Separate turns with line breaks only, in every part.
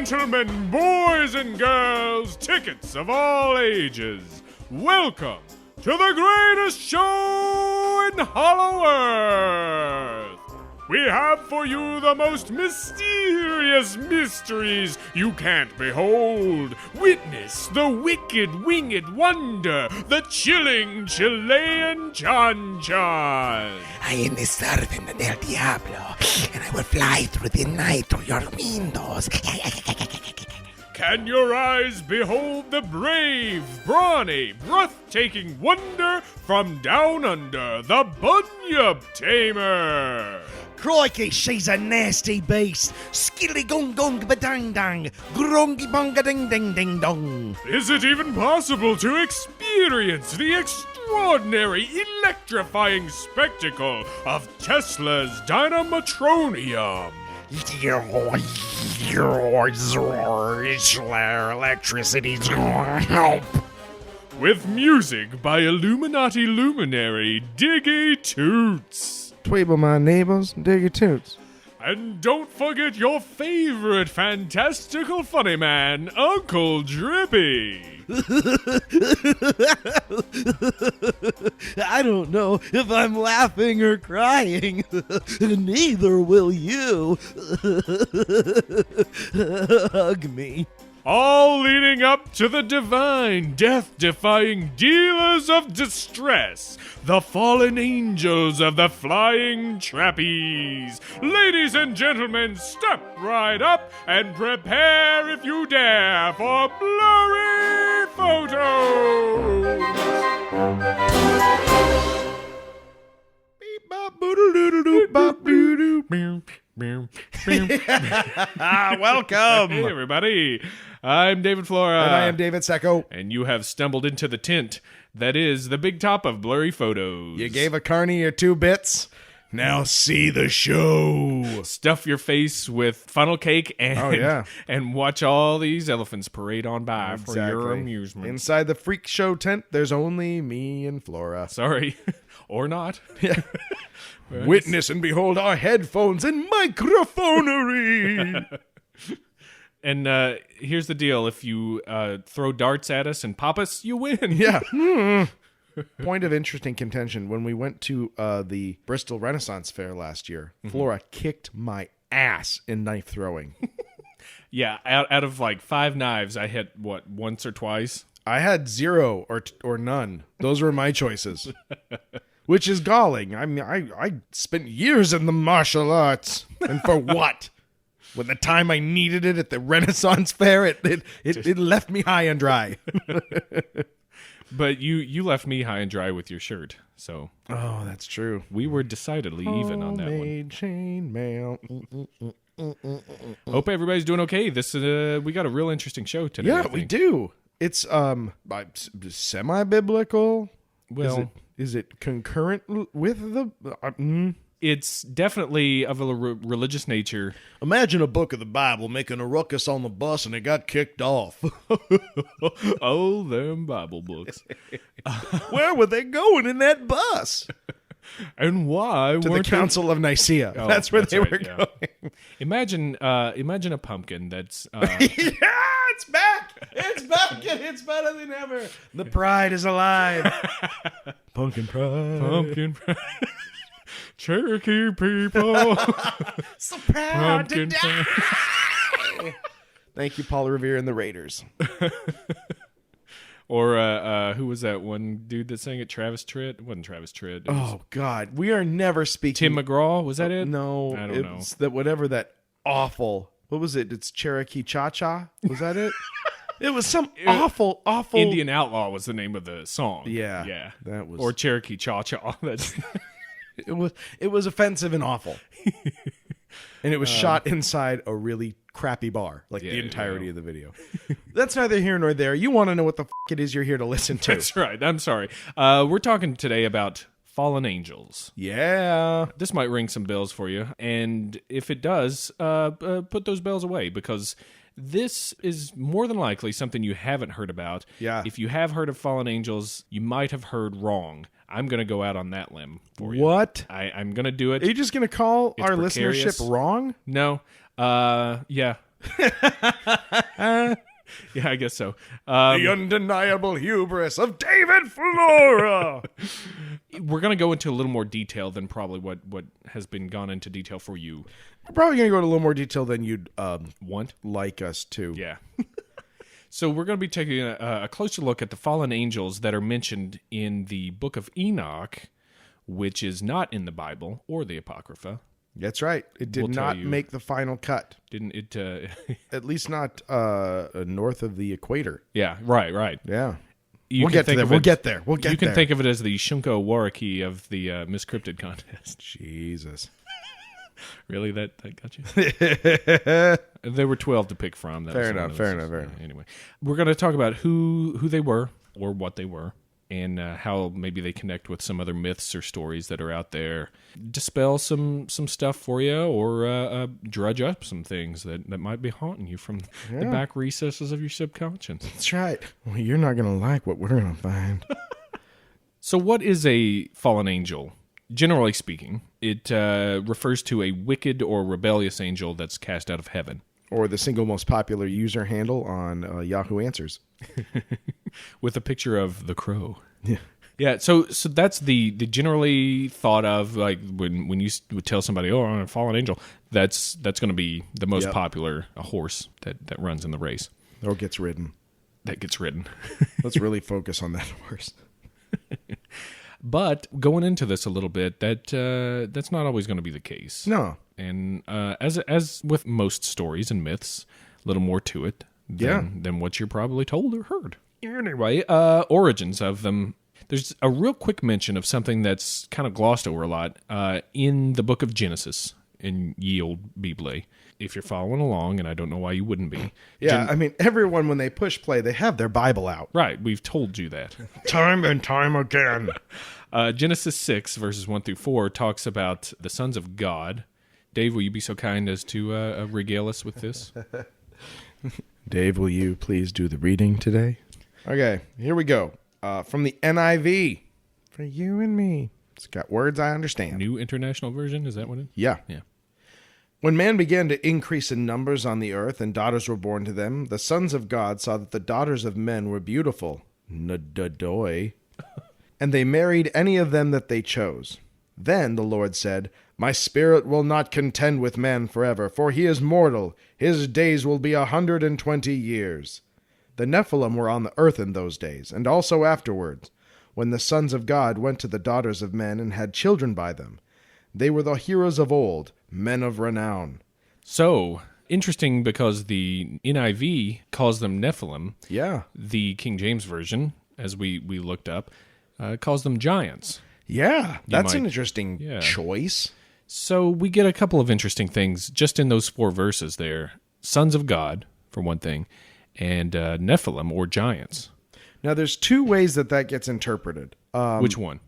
gentlemen, boys and girls, tickets of all ages, welcome to the greatest show in Hollow Earth. We have for you the most mysterious mysteries you can't behold. Witness the wicked winged wonder, the chilling Chilean Chan-Chan.
I am the servant del Diablo, and I will fly through the night through your windows.
Can your eyes behold the brave, brawny, breathtaking wonder from down under, the Bunyip Tamer?
Crikey, she's a nasty beast. Skilly gong gong ba-dang dang. Grongy bonga ding ding ding dong.
Is it even possible to experience the extraordinary, electrifying spectacle of Tesla's Dynamotronium?
Electricity.
With music by Illuminati luminary Diggy Toots.
Tweeble my neighbors, dig your toots.
And don't forget your favorite fantastical funny man, Uncle Drippy.
I don't know if I'm laughing or crying. Neither will you. Hug me.
All leading up to the divine, death-defying dealers of distress, the fallen angels of the flying trapeze. Ladies and gentlemen, step right up and prepare, if you dare, for Blurry Photos!
Welcome.
Hey, everybody. I'm David Flora.
And I am David Stecco.
And you have stumbled into the tent that is the big top of Blurry Photos.
You gave a carny your 2 bits. Now see the show.
Stuff your face with funnel cake and,
Oh, yeah.
and watch all these elephants parade on by for your amusement.
Inside the freak show tent, there's only me and Flora.
Sorry. Or not.
Yeah. Witness and behold our headphones and microphonery.
And here's the deal. If you throw darts at us and pop us, you win.
Yeah. Point of interesting contention. When we went to the Bristol Renaissance Fair last year, Flora kicked my ass in knife throwing.
Yeah, out of like 5 knives, I hit, what, once or twice?
I had 0 or none. Those were my choices. Which is galling. I mean, I spent years in the martial arts. And for what? When the time I needed it at the Renaissance Fair, it left me high and dry.
But you left me high and dry with your shirt, so...
Oh, that's true.
We were decidedly even on that one.
Homemade chainmail.
Hope everybody's doing okay. This we got a real interesting show today.
Yeah, we do. It's semi-biblical.
Well...
Is it concurrent with the...
It's definitely of a religious nature.
Imagine a book of the Bible making a ruckus on the bus and it got kicked off.
Oh, them Bible books.
Where were they going in that bus?
And why
To the Council of Nicaea.
Oh,
that's where they
right,
were
yeah.
going.
Imagine a pumpkin that's...
Yeah, it's back! It's back and it's better than ever. The pride is alive. Pumpkin pride.
Pumpkin pride. Cherokee people.
So proud
Pumpkin
to die. Thank you, Paul Revere and the Raiders.
Or who was that one dude that sang it? Travis Tritt? It wasn't Travis Tritt. It was
Oh, God. We are never speaking...
Tim McGraw? Was that it?
No.
I don't know.
It's that whatever that awful... What was it? It's Cherokee Cha-Cha? Was that it? It was some awful...
Indian Outlaw was the name of the song.
Yeah.
Yeah.
That was...
Or Cherokee Cha-Cha. That's...
It was offensive and awful. And it was shot inside a really crappy bar, like the entirety of the video. That's neither here nor there. You want to know what the it is you're here to listen to.
That's right. I'm sorry. We're talking today about fallen angels.
Yeah.
This might ring some bells for you. And if it does, put those bells away, because this is more than likely something you haven't heard about.
Yeah.
If you have heard of fallen angels, you might have heard wrong. I'm going to go out on that limb for you.
What?
I'm going to do it.
Are you just going to call
It's
our
precarious.
listenership wrong?
No. Yeah. Yeah, I guess so.
The undeniable hubris of David Flora.
We're going to go into a little more detail than probably what has been gone into detail for you.
We're probably going to go into a little more detail than you'd
Want?
like us to.
Yeah. So we're going to be taking a closer look at the fallen angels that are mentioned in the Book of Enoch, which is not in the Bible or the Apocrypha.
That's right. It did
We'll tell
not
you.
make the final cut.
Didn't it?
At least not north of the equator.
Yeah, right.
Yeah.
You
We'll
can
get to
think
there.
of
We'll
it-
get there. We'll get
You can
there.
think of it as the Shunko Waraki of the Miscrypted contest.
Jesus.
Really? That got you? There were 12 to pick from. That
Fair
was one
enough,
of
fair
those.
enough, fair enough.
Anyway, we're going to talk about who they were or what they were, and how maybe they connect with some other myths or stories that are out there. Dispel some stuff for you, or drudge up some things that might be haunting you from the back recesses of your subconscious.
That's right. Well, you're not going to like what we're going to find.
So what is a fallen angel? Generally speaking, it refers to a wicked or rebellious angel that's cast out of heaven.
Or the single most popular user handle on Yahoo Answers.
With a picture of the crow.
Yeah.
Yeah, so that's the generally thought of, like, when you would tell somebody, oh, I'm a fallen angel, that's going to be the most
Yep.
popular horse that runs in the race.
Or gets ridden.
That gets ridden.
Let's really focus on that horse.
But going into this a little bit, that's not always going to be the case.
No.
And as with most stories and myths, a little more to it than what you're probably told or heard. Anyway, origins of them. There's a real quick mention of something that's kind of glossed over a lot in the book of Genesis in Ye Old Bible. If you're following along, and I don't know why you wouldn't be.
Yeah, I mean, everyone, when they push play, they have their Bible out.
Right, we've told you that.
Time and time again.
Genesis 6, verses 1 through 4, talks about the sons of God. Dave, will you be so kind as to regale us with this?
Dave, will you please do the reading today? Okay, here we go. From the NIV. For you and me. It's got words I understand.
New International Version, is that what it is?
Yeah.
Yeah.
When man began to increase in numbers on the earth and daughters were born to them, the sons of God saw that the daughters of men were beautiful. Nadadoi. And they married any of them that they chose. Then the Lord said, My spirit will not contend with man forever, for he is mortal. His days will be 120 years. The Nephilim were on the earth in those days, and also afterwards, when the sons of God went to the daughters of men and had children by them. They were the heroes of old, men of renown.
So, interesting because the NIV calls them Nephilim.
Yeah.
The King James Version, as we looked up, calls them giants.
Yeah, that's an
might-
interesting
yeah.
choice.
So we get a couple of interesting things just in those 4 verses there. Sons of God, for one thing, and Nephilim, or giants.
Now, there's 2 ways that gets interpreted.
Which one?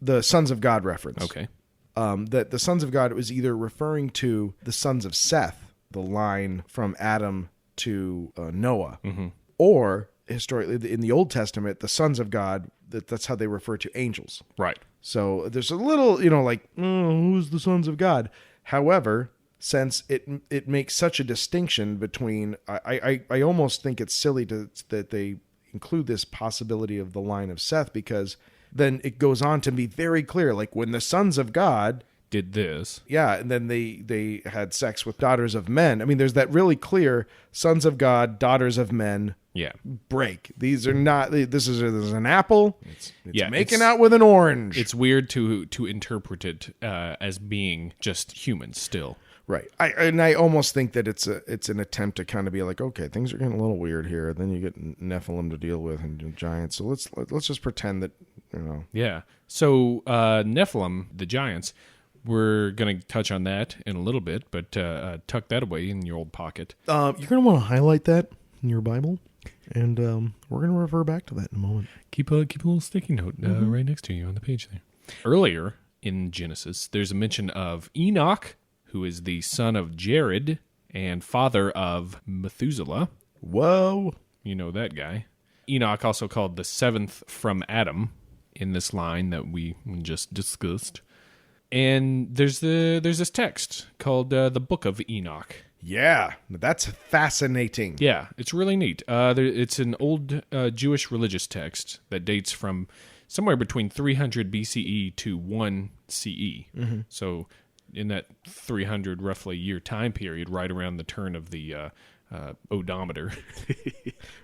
The sons of God reference.
Okay.
That the sons of God was either referring to the sons of Seth, the line from Adam to Noah, or historically in the Old Testament, the sons of God, that's how they refer to angels.
Right.
So there's a little, who's the sons of God? However, since it makes such a distinction between, I almost think it's silly that they include this possibility of the line of Seth, because then it goes on to be very clear, like when the sons of God
Did this.
yeah, and then they had sex with daughters of men. I mean, there's that really clear sons of God, daughters of men
Yeah.
break. These are not. This is an apple. It's
Yeah,
making
it's-
out with an orange.
It's weird to interpret it as being just humans still.
right. I almost think that it's an attempt to kind of be like, okay, things are getting a little weird here. Then you get Nephilim to deal with and giants. So let's just pretend that
Yeah. So Nephilim, the giants, we're going to touch on that in a little bit, but tuck that away in your old pocket.
You're going to want to highlight that in your Bible, and we're going to refer back to that in a moment.
Keep a little sticky note right next to you on the page there. Earlier in Genesis, there's a mention of Enoch, who is the son of Jared and father of Methuselah.
Whoa.
You know that guy. Enoch, also called the 7th from Adam in this line that we just discussed. And there's this text called the Book of Enoch.
Yeah, that's fascinating.
Yeah, it's really neat. It's an old Jewish religious text that dates from somewhere between 300 BCE to 1 CE. So in that 300 roughly year time period, right around the turn of the odometer.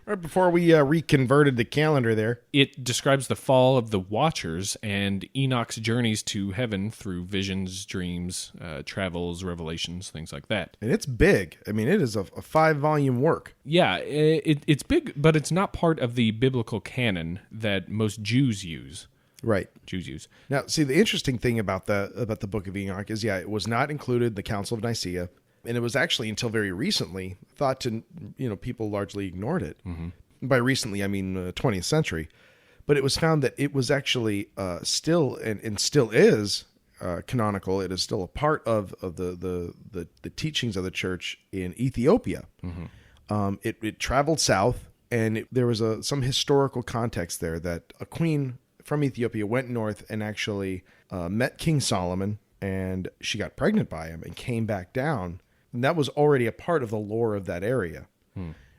Right before we reconverted the calendar there.
It describes the fall of the Watchers and Enoch's journeys to heaven through visions, dreams, travels, revelations, things like that.
And it's big. I mean, it is a 5-volume work.
Yeah, it's big, but it's not part of the biblical canon that most Jews use.
Right.
Jews use.
Now, see, the interesting thing about the Book of Enoch is, it was not included in the Council of Nicaea. And it was actually until very recently thought to, people largely ignored it. By recently, I mean 20th century. But it was found that it was actually still, and still is canonical. It is still a part of the teachings of the church in Ethiopia. It traveled south, and there was some historical context there that a queen from Ethiopia went north and actually met King Solomon, and she got pregnant by him and came back down. And that was already a part of the lore of that area.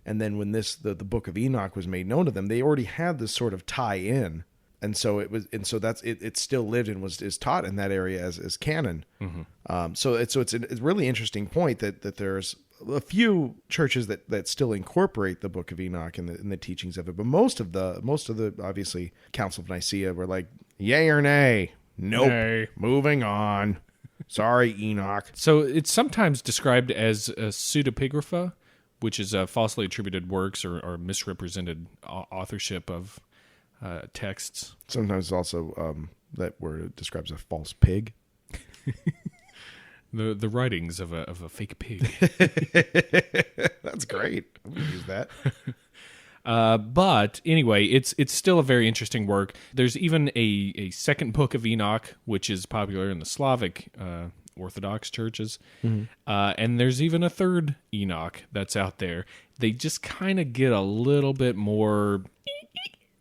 And then when the Book of Enoch was made known to them, they already had this sort of tie-in, and so it still lived and is taught in that area as canon. So it's a really interesting point that there's a few churches that still incorporate the Book of Enoch in the teachings of it, but most of the obviously Council of Nicaea were like, yay or nay, nope,
Nay.
Moving on. Sorry, Enoch.
So it's sometimes described as a pseudepigrapha, which is falsely attributed works or misrepresented authorship of texts.
Sometimes also that word describes a false pig.
The writings of a fake pig.
That's great. I'm going to use that.
But anyway, it's still a very interesting work. There's even a second Book of Enoch, which is popular in the Slavic Orthodox churches. And there's even a third Enoch that's out there. They just kind of get a little bit more,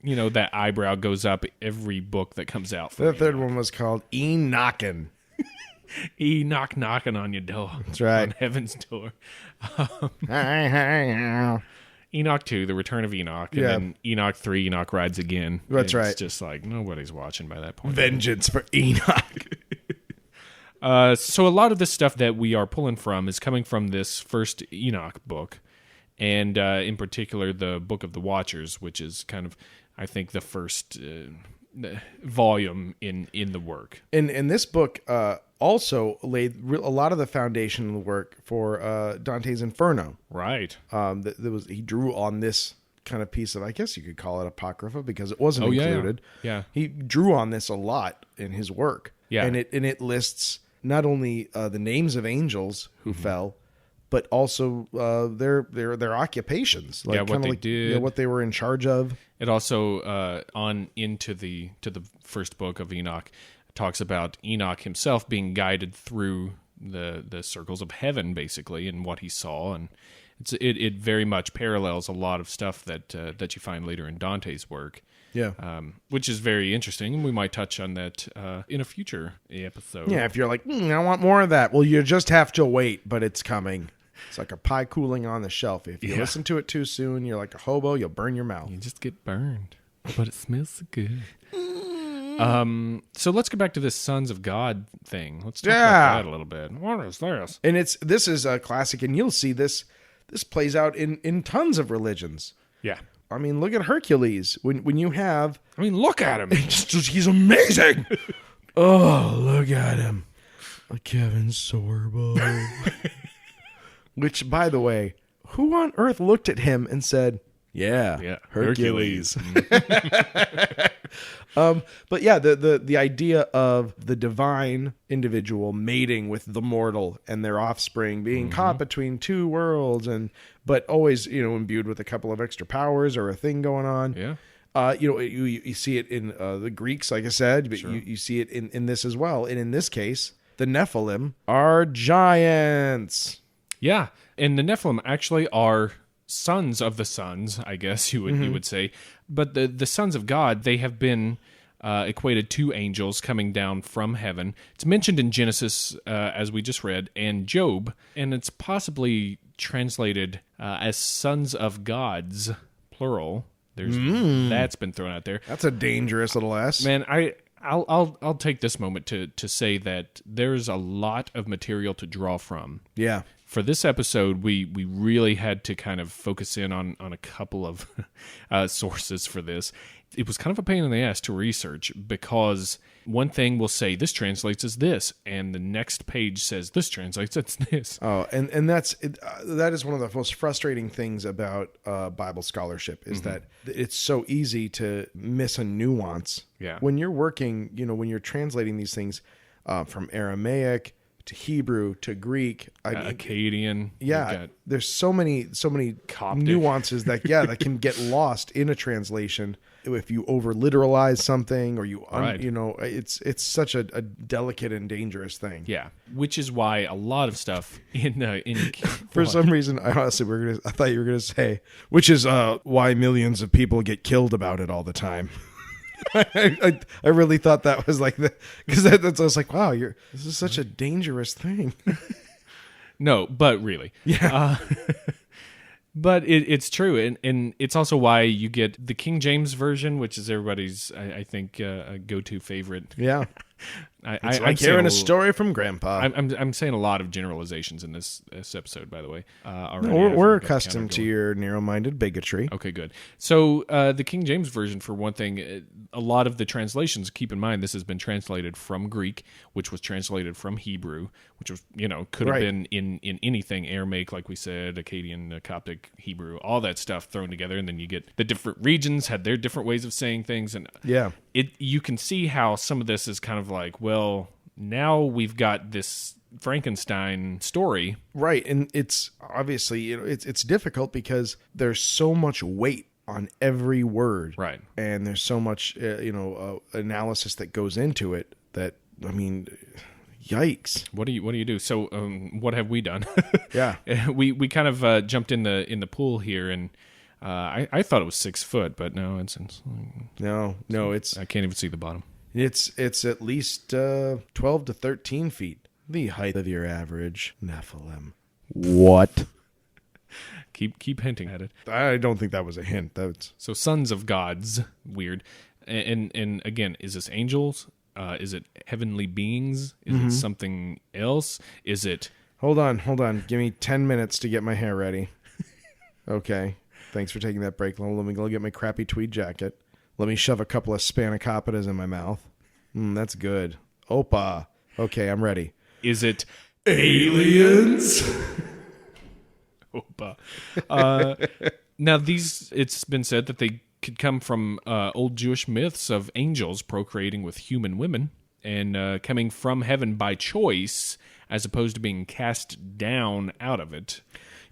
that eyebrow goes up every book that comes out.
The third one was called Knockin.
Enoch knocking on your door.
That's right.
On heaven's door.
Hey.
Enoch 2, The Return of Enoch, and then Enoch 3, Enoch Rides Again.
That's right.
It's just like nobody's watching by that point.
Vengeance for Enoch.
So a lot of the stuff that we are pulling from is coming from this first Enoch book, and in particular the Book of the Watchers, which is kind of, I think, the first volume in the work.
And this book also laid a lot of the foundation of the work for Dante's Inferno.
Right.
He drew on this kind of piece of, I guess you could call it apocrypha because it wasn't included.
Yeah.
He drew on this a lot in his work.
Yeah.
And it lists not only the names of angels who fell, but also their occupations, like
what they did,
what they were in charge of.
It also on into the first book of Enoch talks about Enoch himself being guided through the circles of heaven, basically, and what he saw, and it very much parallels a lot of stuff that you find later in Dante's work.
Yeah.
Which is very interesting, and we might touch on that in a future episode.
Yeah, if you're like, I want more of that, well, you just have to wait, but it's coming. It's like a pie cooling on the shelf. If you listen to it too soon, you're like a hobo, you'll burn your mouth.
You just get burned, but it smells so good. So let's get back to this Sons of God thing. Let's talk about that a little bit. What is this?
And this is a classic, and you'll see this plays out in tons of religions.
Yeah.
I mean, look at Hercules. When you have...
I mean, look at him.
He's amazing. Oh, look at him. A Kevin Sorbo. Which, by the way, who on earth looked at him and said, yeah, Hercules. But yeah, the idea of the divine individual mating with the mortal and their offspring being caught between two worlds, but always imbued with a couple of extra powers or a thing going on.
Yeah.
You see it in the Greeks, like I said, but
Sure.
you see it in this as well. And in this case, the Nephilim are giants.
Yeah, and the Nephilim actually are sons of the sons, I guess you would say. But the sons of God, they have been
equated to angels coming down from heaven. It's mentioned in Genesis, as we just read, and Job, and it's possibly translated as sons of gods, plural. That's been thrown out there.
That's a dangerous little S.
Man, I'll take this moment to say that there's a lot of material to draw from.
Yeah.
For this episode, we really had to kind of focus in on a couple of sources for this. It was kind of a pain in the ass to research because one thing will say this translates as this, and the next page says this translates as this.
Oh, and that is one of the most frustrating things about Bible scholarship is that it's so easy to miss a nuance.
Yeah.
When you're working, when you're translating these things from Aramaic to Hebrew to Greek,
Akkadian.
Yeah, there's so many
Coptic
nuances that that can get lost in a translation if you over literalize something or it's such a delicate and dangerous thing.
Yeah, which is why a lot of stuff in
for some reason I thought you were gonna say, which is why millions of people get killed about it all the time. I really thought that was like because I was like, wow, this is such a dangerous thing.
No, but really, yeah. But it's true, and it's also why you get the King James version, which is everybody's, I think, go-to favorite.
Yeah.
I'm
like hearing a story from Grandpa.
I'm saying a lot of generalizations in this episode, by the way.
We're accustomed to your narrow-minded bigotry.
Okay, good. So the King James version, for one thing, a lot of the translations, keep in mind, this has been translated from Greek, which was translated from Hebrew, which was, could have been in anything, Aramaic, like we said, Akkadian, Coptic, Hebrew, all that stuff thrown together, and then you get the different regions had their different ways of saying things, and you can see how some of this is kind of like, well, now we've got this Frankenstein story. Right,
and it's obviously, it's difficult because there's so much weight on every word.
Right.
And there's so much, analysis that goes into it that, I mean, yikes.
What do you do? So, what have we done?
Yeah.
We kind of jumped in the pool here, and I thought it was 6 foot, but no, it's I can't even see the bottom.
It's at least 12 to 13 feet, the height of your average Nephilim. What?
Keep hinting at it.
I don't think that was a hint.
So sons of gods, weird. And again, is this angels? Is it heavenly beings? Is it something else? Is it...
Hold on. Give me 10 minutes to get my hair ready. Okay. Thanks for taking that break. Let me go get my crappy tweed jacket. Let me shove a couple of spanakoppitas in my mouth. That's good. Opa. Okay, I'm ready.
Is it aliens? Opa. Now, it's been said that they could come from old Jewish myths of angels procreating with human women and coming from heaven by choice as opposed to being cast down out of it.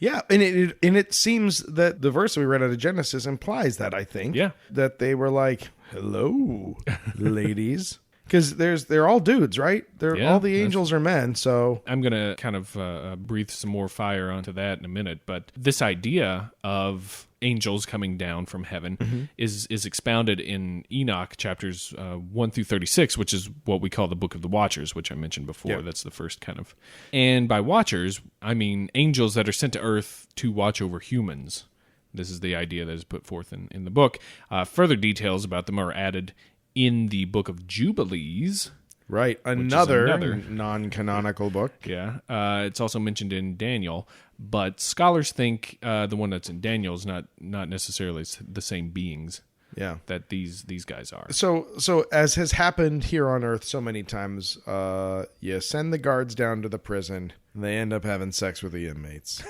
Yeah, and it seems that the verse we read out of Genesis implies that, I think.
Yeah.
That they were like, hello, ladies. Because they're all dudes, right? All the angels are men, so...
I'm going to kind of breathe some more fire onto that in a minute, but this idea of angels coming down from heaven is expounded in Enoch chapters 1 through 36, which is what we call the Book of the Watchers, which I mentioned before. Yeah. That's the first kind of... And by watchers, I mean angels that are sent to earth to watch over humans. This is the idea that is put forth in the book. Further details about them are added in the Book of Jubilees.
Right, another non-canonical book.
Yeah, it's also mentioned in Daniel, but scholars think the one that's in Daniel is not necessarily the same beings.
Yeah,
that these guys are.
So as has happened here on Earth so many times, you send the guards down to the prison, and they end up having sex with the inmates.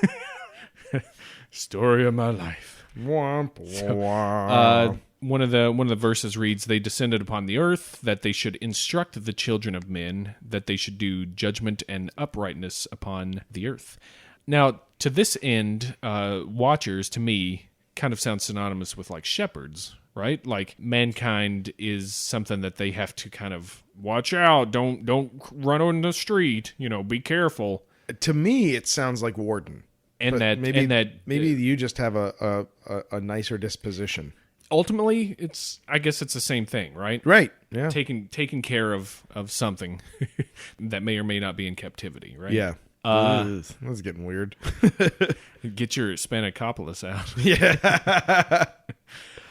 Story of my life.
Womp womp.
One of the verses reads, "They descended upon the earth, that they should instruct the children of men, that they should do judgment and uprightness upon the earth." Now, to this end, watchers, to me, kind of sound synonymous with like shepherds, right? Like mankind is something that they have to kind of watch out. Don't run on the street. Be careful.
To me, it sounds like warden.
And that
maybe you just have a nicer disposition.
ultimately, I guess it's the same thing, right?
Right. Yeah.
Taking care of something that may or may not be in captivity, right?
Yeah. That's getting weird.
Get your Spanakopoulos out.
Yeah.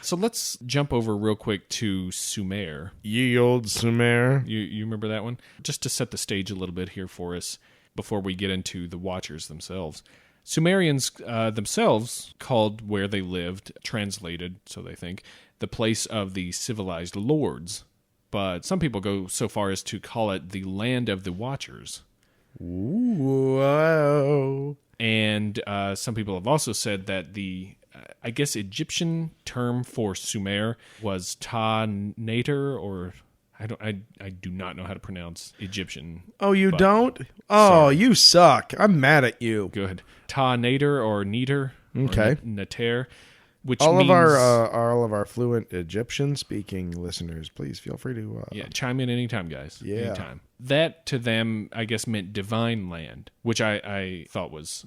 So let's jump over real quick to Sumer.
Ye old Sumer.
You remember that one? Just to set the stage a little bit here for us before we get into the Watchers themselves. Sumerians themselves called where they lived, translated, so they think, the place of the civilized lords. But some people go so far as to call it the land of the Watchers.
Whoa.
And some people have also said that the, I guess, Egyptian term for Sumer was Ta-Nater, or I do not know how to pronounce Egyptian.
Oh, you
but-
don't? Oh,
Sorry.
you suck. I'm mad at you.
Good. Ta-Nater or Neter.
Okay.
Or Nater, which
All
means...
of our fluent Egyptian speaking listeners, please feel free to
yeah, chime in anytime, guys.
Yeah.
Anytime. That, to them, I guess, meant divine land, which I thought was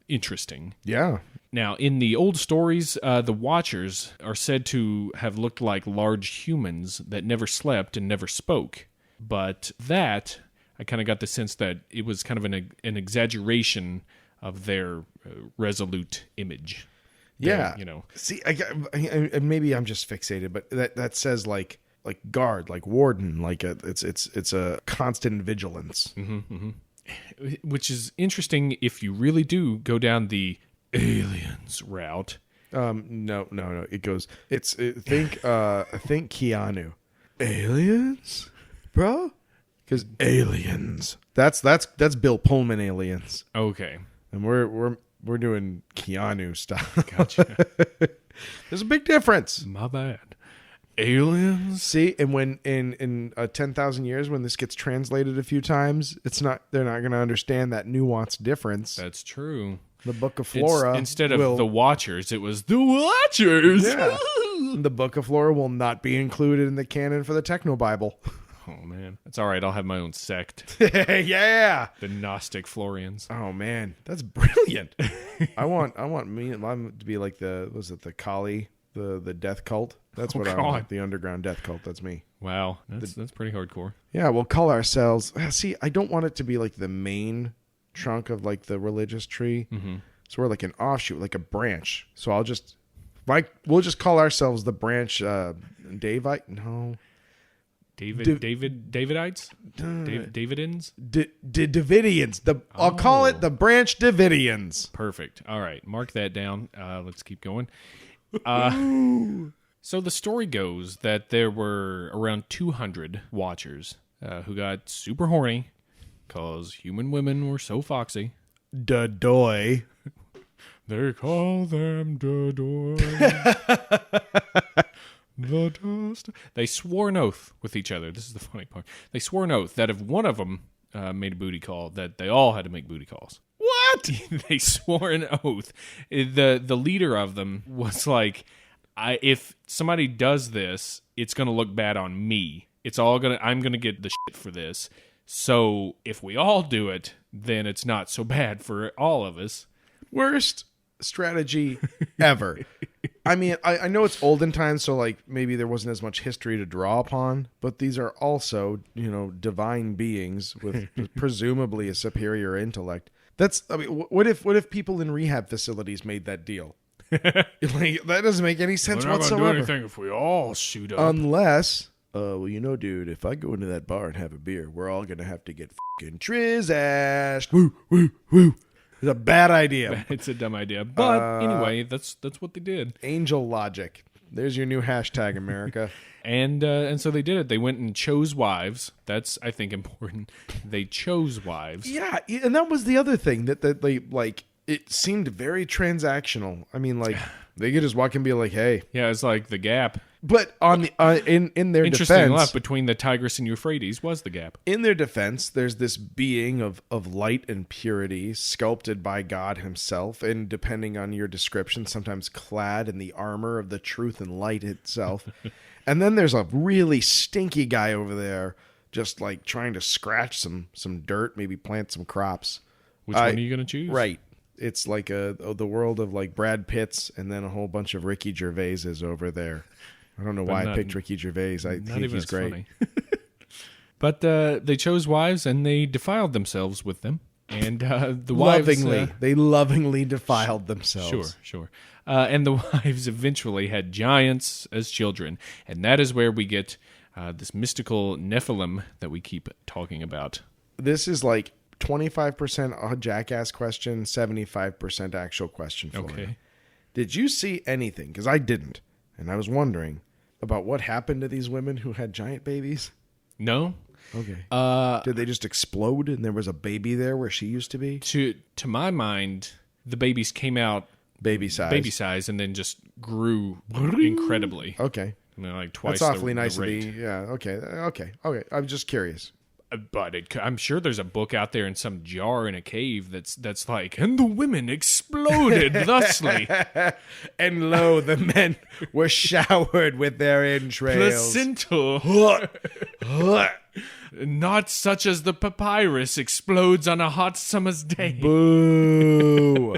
interesting.
Yeah.
Now, in the old stories, the Watchers are said to have looked like large humans that never slept and never spoke. But that, I kind of got the sense that it was kind of an exaggeration of their resolute image.
Yeah.
Their, you know.
See, I maybe I'm just fixated, but that says like guard, like warden, like it's a constant vigilance.
Which is interesting if you really do go down the aliens route.
No. It goes. Think Keanu. Aliens, bro. Because aliens. That's Bill Pullman aliens,
Okay.
and we're doing Keanu stuff.
Gotcha.
There's a big difference.
My bad. Aliens?
See, and when in 10,000 years, when this gets translated a few times, they're not going to understand that nuanced difference.
That's true.
The Book of Flora
Instead of the Watchers, it was the Watchers.
Yeah. The Book of Flora will not be included in the canon for the Techno Bible.
Oh, man. That's all right. I'll have my own sect.
Yeah.
The Gnostic Florians.
Oh man, that's brilliant. I want me and mine to be like the Kali, the death cult. That's what I want. The underground death cult. That's me.
Wow. That's pretty hardcore.
Yeah, we'll call ourselves. See, I don't want it to be like the main trunk of like the religious tree. Mm-hmm. So we're like an offshoot, like a branch. So we'll just call ourselves the branch. Davite? No.
Davidites? Davidins?
Davidians. I'll call it the branch Davidians.
Perfect. All right. Mark that down. Let's keep going. So the story goes that there were around 200 Watchers who got super horny because human women were so foxy.
Dadoy.
They call them Dadoy. The dust. They swore an oath with each other. This is the funny part. They swore an oath that if one of them made a booty call, that they all had to make booty calls.
What?
They swore an oath. The leader of them was like, if somebody does this, it's going to look bad on me. I'm going to get the shit for this. So if we all do it, then it's not so bad for all of us.
Worst strategy ever. I mean, I know it's olden times, so like maybe there wasn't as much history to draw upon, but these are also, divine beings with presumably a superior intellect. What if people in rehab facilities made that deal? Like, that doesn't make any sense whatsoever.
We're not going to do anything if we all shoot up.
Unless, dude, if I go into that bar and have a beer, we're all going to have to get fucking triz-ashed. Woo, woo, woo. It's a bad idea.
It's a dumb idea. But anyway, that's what they did.
Angel logic. There's your new hashtag, America.
And so they did it. They went and chose wives. That's, I think, important. They chose wives.
Yeah, and that was the other thing that they like. It seemed very transactional. I mean, like they could just walk and be like, "Hey."
Yeah, it's like the Gap.
But on the in their
Interesting
defense,
enough, between the Tigris and Euphrates was the Gap.
In their defense, there's this being of light and purity, sculpted by God himself, and depending on your description, sometimes clad in the armor of the truth and light itself. And then there's a really stinky guy over there, just like trying to scratch some dirt, maybe plant some crops.
Which one are you going to choose?
Right. It's like the world of like Brad Pitts and then a whole bunch of Ricky Gervaises over there. I don't know why I picked Ricky Gervais. I think he's great.
Funny. But they chose wives and they defiled themselves with them. And the wives...
They lovingly defiled themselves.
Sure. And the wives eventually had giants as children. And that is where we get this mystical Nephilim that we keep talking about.
This is like 25% a jackass question, 75% actual question for you. Did you see anything? Because I didn't. And I was wondering about what happened to these women who had giant babies.
No.
Okay. Did they just explode and there was a baby there where she used to be?
To my mind, the babies came out
baby size
and then just grew incredibly.
Okay.
And they're like twice
That's awfully
the
nice
rate.
of me. Yeah, okay. I'm just curious.
But I'm sure there's a book out there in some jar in a cave that's like, and the women exploded thusly.
And lo, the men were showered with their entrails.
Placental. Not such as the papyrus explodes on a hot summer's day.
Boo.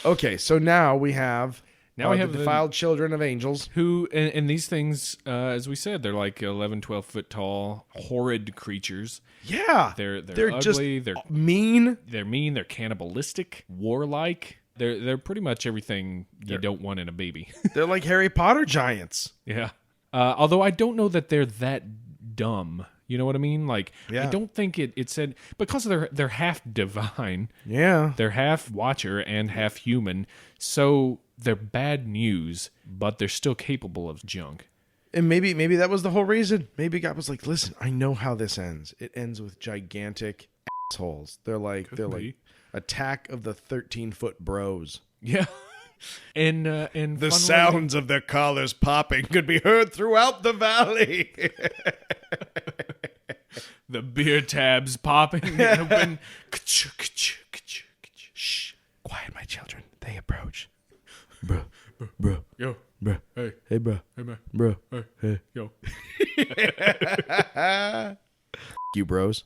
Okay, so now we have...
we have
the defiled children of angels.
Who, and these things, as we said, they're like 11, 12 foot tall, horrid creatures.
Yeah.
They're ugly.
Just
they're
mean.
They're mean. They're cannibalistic, warlike. They're pretty much everything you don't want in a baby.
They're like Harry Potter giants.
Yeah. Although I don't know that they're that dumb. You know what I mean? Like, I don't think it said, because they're half divine.
Yeah.
They're half watcher and half human. So they're bad news, but they're still capable of junk.
And maybe that was the whole reason. Maybe God was like, listen, I know how this ends. It ends with gigantic assholes. They're like Attack of the 13-foot bros.
Yeah. And
the sounds of their collars popping could be heard throughout the valley.
The beer tabs popping open.
Shh. Quiet, my children. They approach. Bro.
Yo.
Bro.
Hey.
Hey, bro.
Hey, man.
Bro.
Hey. Yo.
You bros.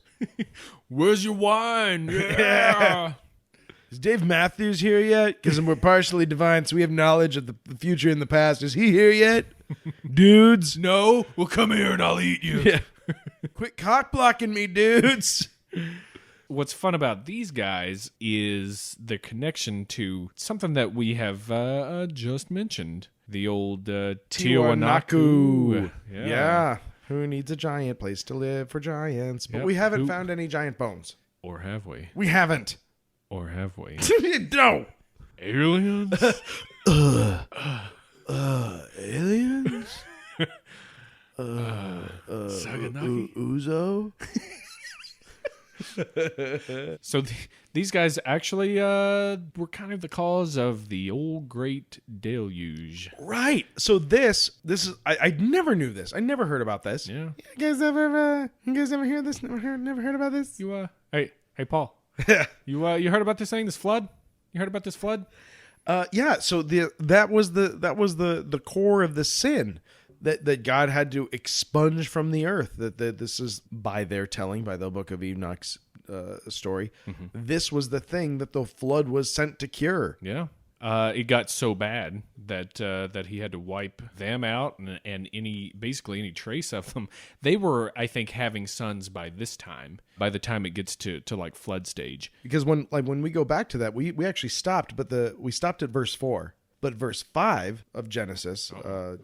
Where's your wine? Yeah.
Is Dave Matthews here yet? Because we're partially divine, so we have knowledge of the future and the past. Is he here yet? Dudes?
No? Well, come here and I'll eat you.
Yeah. Quit cock blocking me, dudes.
What's fun about these guys is their connection to something that we have just mentioned. The old Tiwanaku.
Yeah. Who needs a giant place to live for giants? But we haven't found any giant bones.
Or have we?
We haven't.
Or have we?
No.
Aliens?
Aliens?
Saganaki?
Uzo?
So these guys actually were kind of the cause of the old great deluge.
Right. So this is I never knew this. I never heard about this.
Yeah.
You guys ever hear this? Never heard about this?
You hey Paul. You heard about this thing, this flood? You heard about this flood?
Yeah, so that was the core of the sin that God had to expunge from the earth. That this is by their telling, by the Book of Enoch's story. Mm-hmm. This was the thing that the flood was sent to cure.
Yeah. It got so bad that he had to wipe them out and any trace of them. They were, I think, having sons by this time. By the time it gets to like flood stage,
because when we go back to that, we actually stopped, but we stopped at verse 4. But verse 5 of Genesis,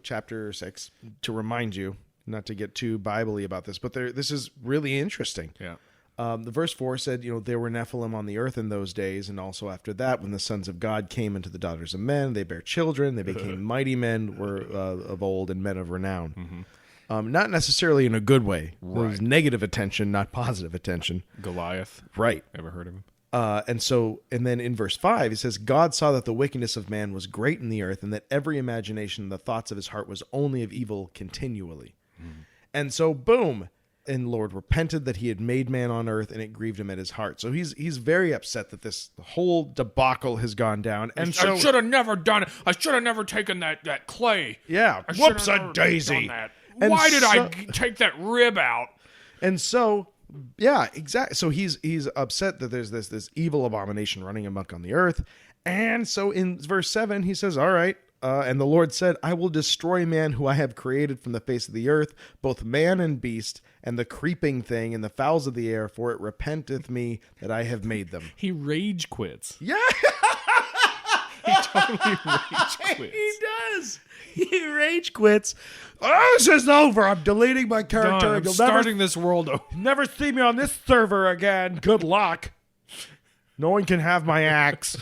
chapter 6, to remind you not to get too Bible-y about this, but this is really interesting.
Yeah.
The verse 4 said, there were Nephilim on the earth in those days, and also after that, when the sons of God came into the daughters of men, they bare children, they became mighty men, were of old, and men of renown. Mm-hmm. Not necessarily in a good way. Right. It was negative attention, not positive attention.
Goliath.
Right.
Ever heard of him?
And then in verse 5, it says, God saw that the wickedness of man was great in the earth, and that every imagination and the thoughts of his heart was only of evil continually. Mm. And so, boom. And the Lord repented that he had made man on earth, and it grieved him at his heart. So he's very upset that this whole debacle has gone down. And
I should have never done it. I should have never taken that clay.
Yeah.
Whoops a daisy. Why did I take that rib out?
And so Yeah, exactly. So he's upset that there's this evil abomination running amok on the earth. And so in verse 7, he says, all right, and the Lord said, I will destroy man who I have created from the face of the earth, both man and beast, and the creeping thing and the fowls of the air, for it repenteth me that I have made them.
He rage quits.
Yeah,
He totally rage quits.
he does. He rage quits. Oh, this is over. I'm deleting my character.
Done. I'm
You'll
starting this world over.
never see me on this server again. Good luck. No one can have my axe.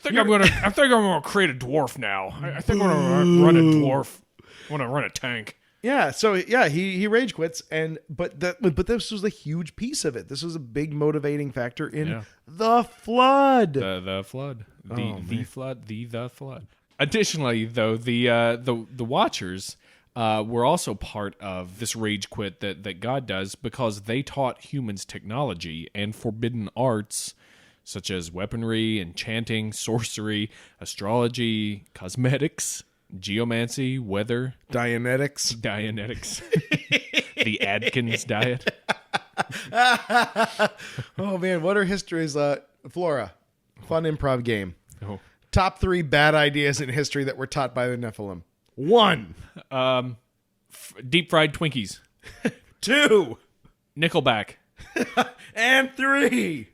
I think I'm gonna create a dwarf now. I think I'm gonna run a dwarf. I want to run a tank.
Yeah, so yeah, he rage quits, but this was a huge piece of it. This was a big motivating factor in the flood.
The flood. The flood. Additionally, though, the Watchers were also part of this rage quit that God does, because they taught humans technology and forbidden arts such as weaponry, enchanting, sorcery, astrology, cosmetics, geomancy, weather,
Dianetics.
the Adkins diet.
Oh man, what are history's Flora? Fun improv game.
Oh.
Top 3 bad ideas in history that were taught by the Nephilim. 1.
Deep fried Twinkies.
2.
Nickelback.
And 3.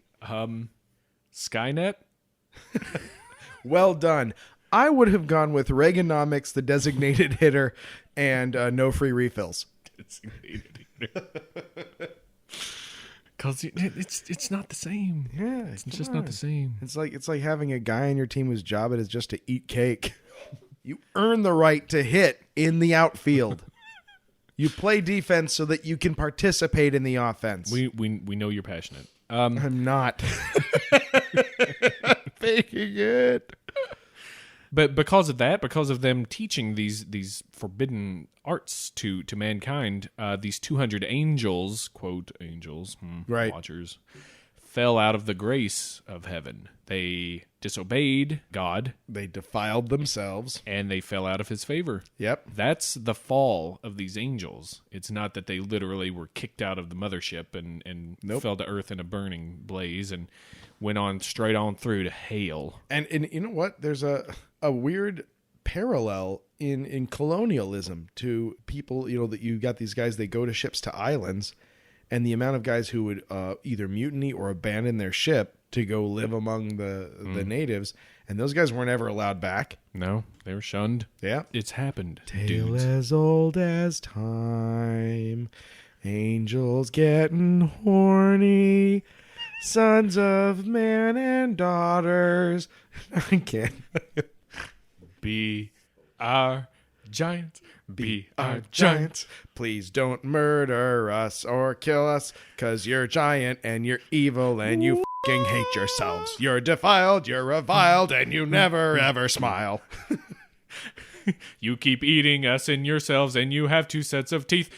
Skynet.
Well done. I would have gone with Reaganomics, the designated hitter, and no free refills.
Because it's not the same.
Yeah,
It's just not the same.
It's like having a guy on your team whose job it is just to eat cake. You earn the right to hit in the outfield. You play defense so that you can participate in the offense.
We know you're passionate.
I'm not. Faking it.
But because of that, because of them teaching these forbidden arts to mankind, these 200 angels, quote angels,
right,
watchers, fell out of the grace of heaven. They disobeyed God.
They defiled themselves.
And they fell out of his favor.
Yep.
That's the fall of these angels. It's not that they literally were kicked out of the mothership and fell to earth in a burning blaze and went on straight on through to hell.
And you know what? There's a weird parallel in colonialism to people, you know, that you got these guys, they go to ships to islands, and the amount of guys who would either mutiny or abandon their ship to go live among the natives, and those guys weren't ever allowed back.
No, they were shunned.
Yeah.
It's happened,
Tale
dudes.
as old as time, angels getting horny, sons of man and daughters. I can't.
Be our giants. Be our
giants.
giants.
Please don't murder us or kill us, 'cause you're giant and you're evil and you f***ing hate yourselves. You're defiled, you're reviled, and you never ever smile.
You keep eating us and yourselves, and you have 2 sets of teeth.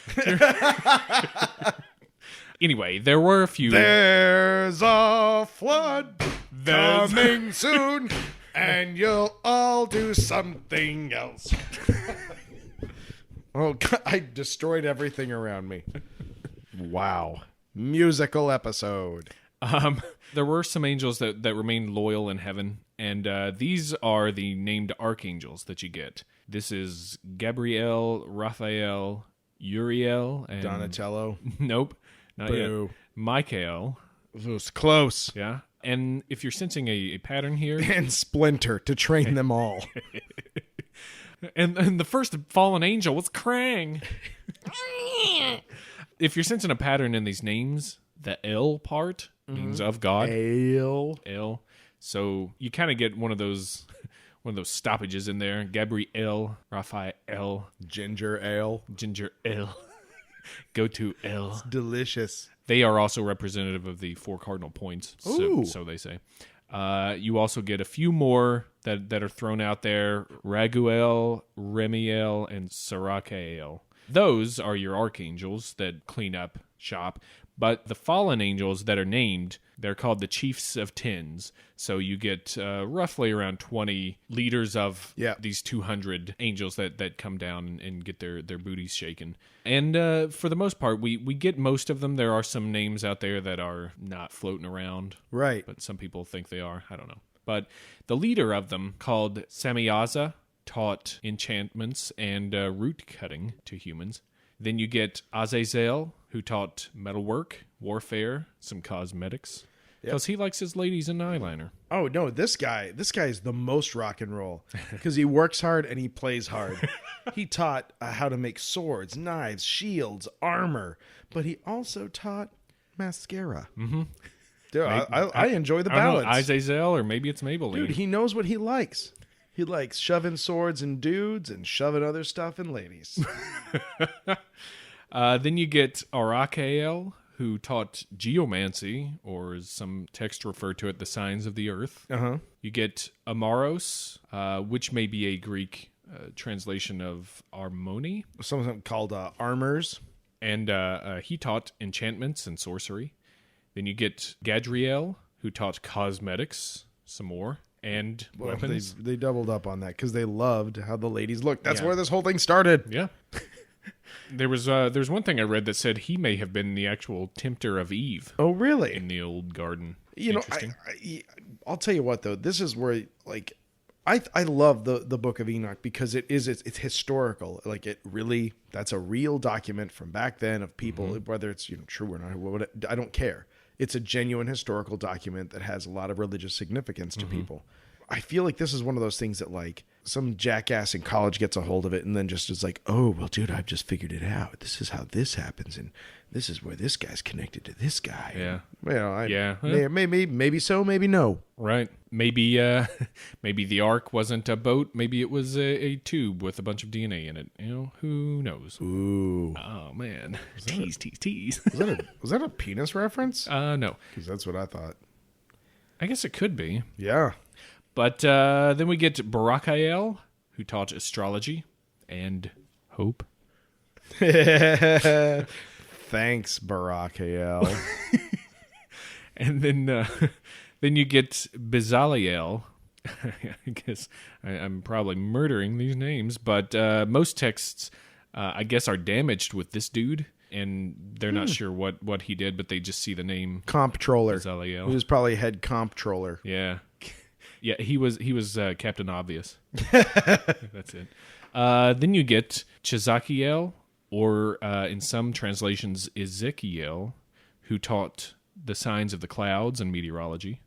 Anyway, there were a few.
There's a flood coming soon, and you'll all do something else. Oh, God, I destroyed everything around me. Wow. Musical episode.
There were some angels that remained loyal in heaven, and these are the named archangels that you get. This is Gabriel, Raphael, Uriel, and
Donatello.
Nope, not
Boo.
yet. Michael.
It was close.
Yeah, and if you're sensing a pattern here,
And Splinter to train them all.
and the first fallen angel was Krang. If you're sensing a pattern in these names, the L part means of God.
Ale.
L. So you kind of get one of those stoppages in there. Gabriel, Raphael,
Ginger ale.
Ginger L. Go to L.
Delicious.
They are also representative of the 4 cardinal points.
Ooh.
So they say. You also get a few more that are thrown out there. Raguel, Remiel, and Saracael. Those are your archangels that clean up shop. But the fallen angels that are named, they're called the Chiefs of Tens. So you get roughly around 20 leaders of these 200 angels that come down and get their booties shaken. And for the most part, we get most of them. There are some names out there that are not floating around.
Right.
But some people think they are. I don't know. But the leader of them, called Samyaza, taught enchantments and root cutting to humans. Then you get Azazel, who taught metalwork, warfare, some cosmetics. Because he likes his ladies in eyeliner.
Oh, no, this guy is the most rock and roll. Because he works hard and he plays hard. He taught how to make swords, knives, shields, armor. But he also taught mascara. Mm-hmm. Dude, I enjoy the balance.
I don't know, Azazel, or maybe it's Maybelline.
Dude, he knows what he likes. He likes shoving swords in dudes and shoving other stuff in ladies.
Then you get Arakael, who taught geomancy, or as some texts refer to it, the signs of the earth.
Uh-huh.
You get Amaros, which may be a Greek translation of Armoni.
Something called armors.
And he taught enchantments and sorcery. Then you get Gadriel, who taught cosmetics, some more, and weapons.
They doubled up on that because they loved how the ladies looked. That's where this whole thing started.
Yeah. There's one thing I read that said he may have been the actual tempter of Eve.
Oh, really?
In the old garden.
You know, I'll tell you what, though. This is where, like, I love the Book of Enoch because it's historical. Like, that's a real document from back then of people, whether it's true or not. I don't care. It's a genuine historical document that has a lot of religious significance to people. I feel like this is one of those things that, like, some jackass in college gets a hold of it and then just is like, oh, well, dude, I've just figured it out. This is how this happens, and this is where this guy's connected to this guy.
Yeah.
Maybe so, maybe no.
Right. Maybe the ark wasn't a boat. Maybe it was a tube with a bunch of DNA in it. Who knows?
Ooh.
Oh, man. Tease.
Was that a penis reference?
No.
Because that's what I thought.
I guess it could be.
Yeah.
But then we get Barakael, who taught astrology and hope.
Thanks, Barakael.
And then you get Bezaliel. I guess I'm probably murdering these names, but most texts, I guess, are damaged with this dude. And they're not sure what he did, but they just see the name
Comptroller.
Bezaliel.
He was probably head comptroller.
Yeah. Yeah, he was Captain Obvious. That's it. Then you get Chezakiel, or in some translations, Ezekiel, who taught the signs of the clouds and meteorology.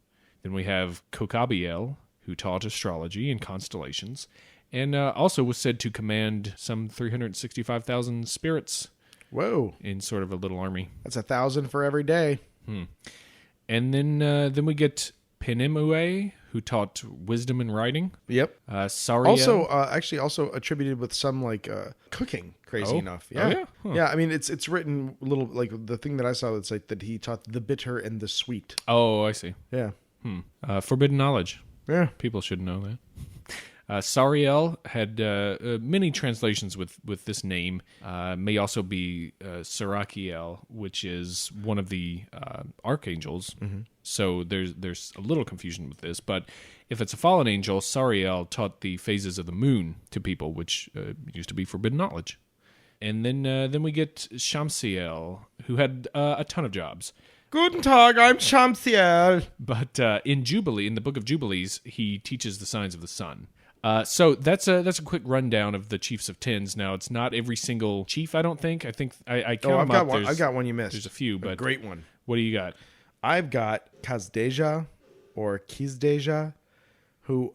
Then we have Kokabiel, who taught astrology and constellations, and also was said to command some 365,000 spirits.
Whoa!
In sort of a little army.
That's 1,000 for every day.
And then we get Penimue, who taught wisdom and writing.
Yep.
Sariel.
Also attributed with some like cooking. Crazy enough. Yeah.
Oh, yeah? Huh.
Yeah. I mean, it's written a little like the thing that I saw. It's like that he taught the bitter and the sweet.
Oh, I see.
Yeah.
Forbidden knowledge.
Yeah.
People should know that. Sariel had many translations with this name. May also be Sarakiel, which is one of the archangels. So there's a little confusion with this. But if it's a fallen angel, Sariel taught the phases of the moon to people, which used to be forbidden knowledge. And then we get Shamsiel, who had a ton of jobs.
Guten Tag, I'm Shamsiel.
But in Jubilee, in the Book of Jubilees, he teaches the signs of the sun. So that's a quick rundown of the Chiefs of Tens. Now, it's not every single chief, I don't think. I think I count
I've
them up.
I've got one you missed.
There's a few, but
a great one.
What do you got?
I've got Kazdeja, or Kizdeja, who